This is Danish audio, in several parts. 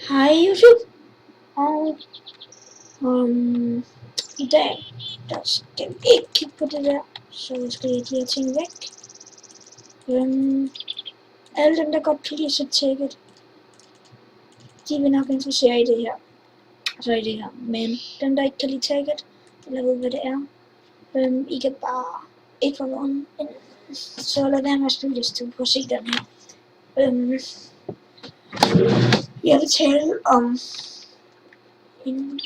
Hej YouTube, og i dag der skal vi ikke kigge på det der, så jeg skal lægge de her ting væk. Alle dem der godt kan lide så tækket, de vil nok interessere i det her, men dem der ikke kan lide tækket, eller ved hvad det er, I kan bare ikke få nogen, så lad være med at spille lyst til på at se den her. Jeg vil tale om en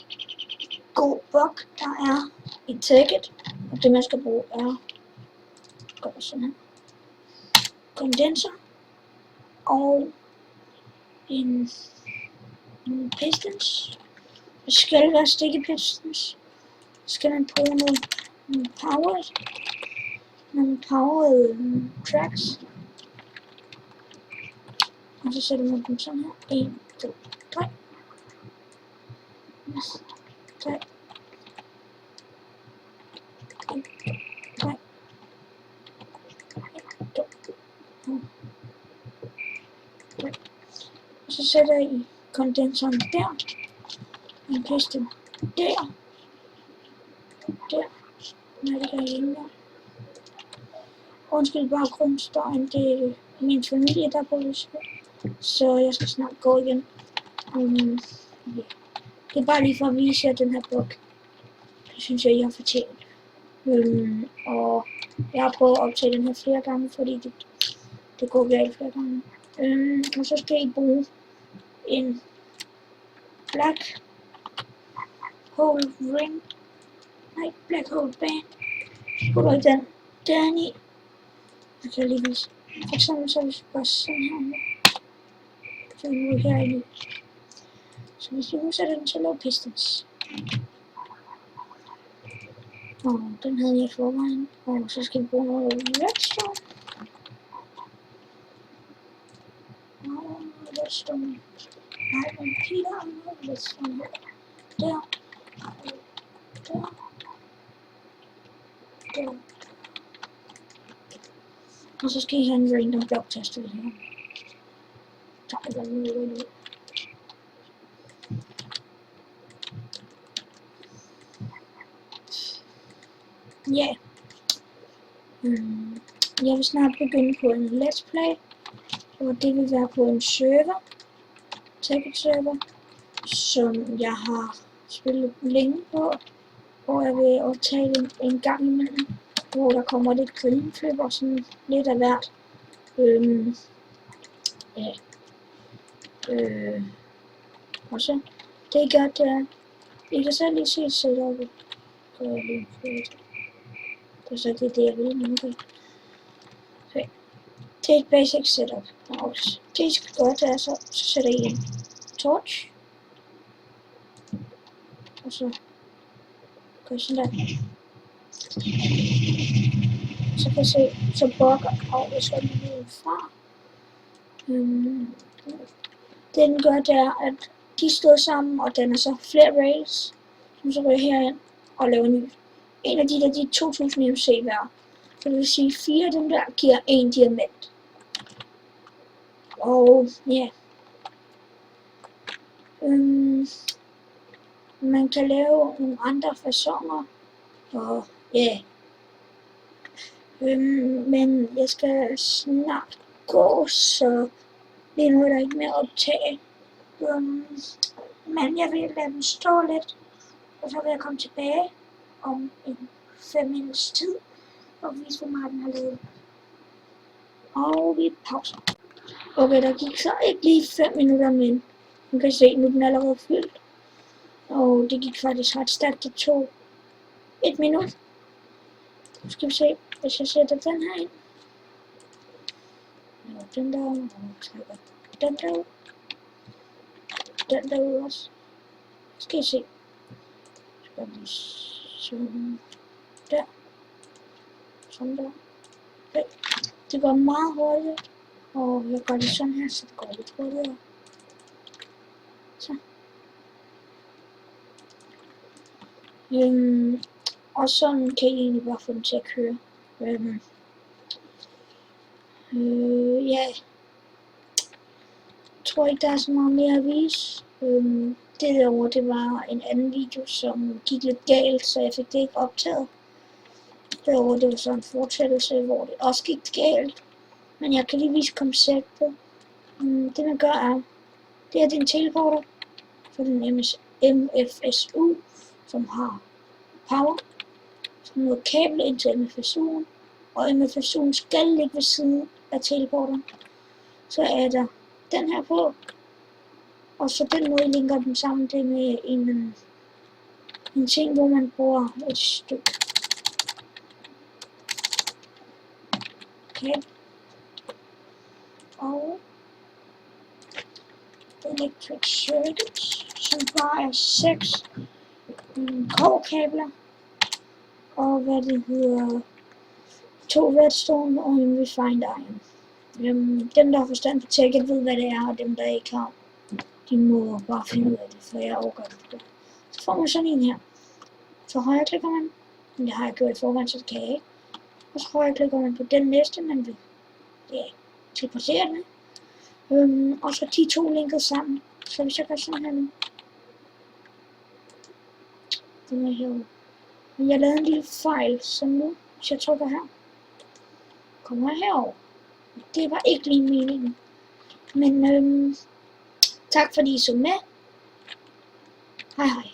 god bug, der er i tækket, og det man skal bruge er sådan her kondenser og en pistons. Det skal være sticky pistons. Så skal man bruge nogle powered tracks, og så sætter man dem sådan her. 1, 2, 3. 3. 1, 3. 1, 2, 3. Og så sætter I kondenseren der, en piston der, når det derhjemme der. Undskyld baggrundsstøjen, det er min familie, der er på besøg, så jeg skal snart gå igen. Det er bare lige for at vise jer den her bog. Det synes jeg, I har fortjent. Og jeg har prøvet at optage den her flere gange, fordi det går galt flere gange. Og så skal I bruge en black hole ring. Nej, black hole band. Så putter I den deri. Jeg kan lige vise. For eksempel så hvis vi bare sådan her. Så nu herinde. Så hvis vi nu sætter den til low pistons. Og den havde jeg i forvejen. Og så skal vi bruge noget redstone. Redstone. Nej, men Peter og noget redstone. Der. Der. Der. Og så skal I have en random block til at stille her. Så er der noget ud. Ja. Jeg vil snart begynde på en let's play. Og det vil være på en server. Tækket server. Som jeg har spillet længe på. Hvor jeg vil optage en gang imellem. Hvor der kommer lidt greenflip og sådan lidt af hvert. Ja. Og så det gør det. I kan selv lige se setupet. Det er så det jeg vil nu. Okay. Det er et basic setup. Og det I skal gøre, det er så sætter I en torch. Og så gør I sådan der. Så kan I se, så bukker og jeg skal lige fra. Den gør der, at de står sammen, og den er så flere rails, som så ryger herind og laver ny. En af de der, de er 2000 MC hver. Så det vil sige, 4 af dem der giver 1 diamant. Og ja. Man kan lave nogle andre fasoner. Og ja. Men jeg skal snart gå, så lige nu er der ikke mere at optage. Men jeg vil lade dem stå lidt, og så vil jeg komme tilbage om en 5 minutters tid og vise, hvor meget den har lavet. Og vi pauser. Okay, der gik så ikke lige 5 minutter, men man kan se, nu er den allerede fyldt. Og det gik faktisk ret stærkt, det tog 1 minut. Nu skal vi se, hvis jeg sætter den her ind. Og den der, og trækker den der ud. Den der ud også. Skal I se. Skal vi sådan der. Sådan der. Okay. Det går meget hurtigt. Og jeg gør det sådan her, så det går lidt hurtigere. Så. Og sådan kan I egentlig bare få den til at køre. Ja. Jeg tror ikke, der er så meget mere at vise. Det derovre, det var en anden video, som gik lidt galt, så jeg fik det ikke optaget. Derovre, det var så en fortsættelse, hvor det også gik galt. Men jeg kan lige vise konceptet. Det man gør er, det er en teleporter for den MFSU, som har power. Så noget kabel ind til MFSU'en, og MFSU'en skal ligge ved siden af teleporteren. Så er der den her på, og så den måde, jeg linker dem sammen, det er med en ting, hvor man bruger et stykke kabel og electric circuit, som bare er 6 kobberkabler, og hvad det hedder, 2 redstone og en refined iron. Dem der har forstand på tech ved hvad det er, og dem der ikke har, de må bare finde ud af det, for jeg overgår det. Så får man sådan en her. Så højre klikker man, men det har jeg gjort i forvejen, så det kan jeg ikke. Og så højre klikker man på den næste, man vil teleportere den. Og så de to linket sammen. Så hvis jeg gør sådan her nu, den er herovre. Men jeg lavede en lille fejl, så nu, hvis jeg trykker her, kommer jeg herover. Det var ikke lige meningen. Men tak fordi I så med. Hej hej.